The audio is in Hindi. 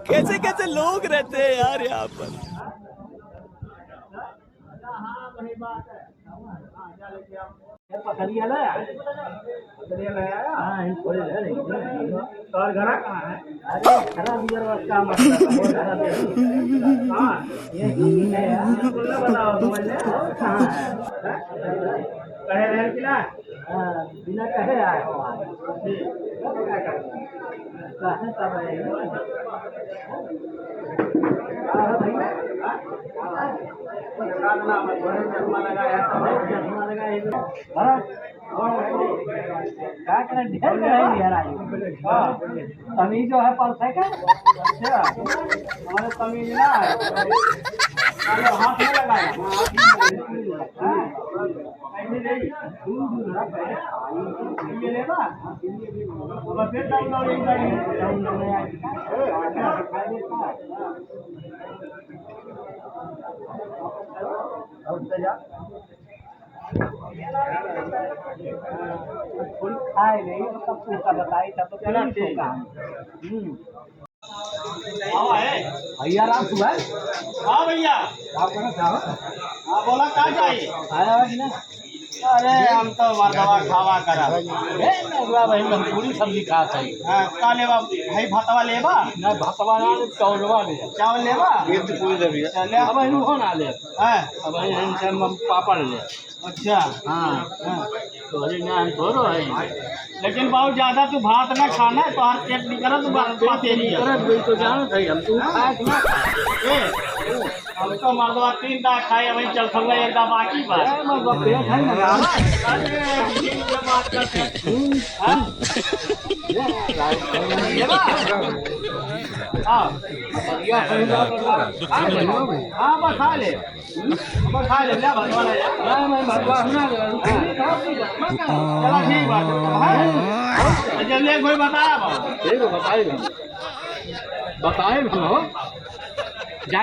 कैसे कैसे लोग रहते हैं यार यहाँ पर। पकड़िया लाया और घरा कहाँ है? अरे घरा बियर का मतलब ये बताओ कहे रहे बिना बिना कहे आए हो तमीज जो है परफेक्ट है। हमारे तमीज ना है हाथ में लगाया ये लेगा फिर डाउनलोडिंग खाए नहीं सब कुछ का बताई था तो चला ठीक है। भैया राम सुबह। हाँ भैया आप हाँ बोला कहाँ चाहिए आया कि ना। अरे हम तो मरदवा खावा करा भाई पूरी सब्जी खा चाहिए। हाँ का लेवा भाई भातवा लेवा ना भातवा ना चावलवा ले चावल लेवा एक तो पूरी देबी चले अब इन हो ना ले हां अब इन से हम पापड़ ले। अच्छा हाँ तो अरे ना हम थोड़ो है लेकिन बहुत ज्यादा तू भात ना खाना तो हर पेट निकल तो बात तेरी है तो जानो भाई हम तू खाए ना हम तो मर्दवा 3 दाग खाए वही चल संगा एक दाग बाकी बा मैं पेट है ना अरे ये बात करते हां हां हां बस खा ले बस खा ले ले भगवान है मैं भगवान ना चला ठीक बात है जब ले कोई बताया ठीक है बताएगा बताए जा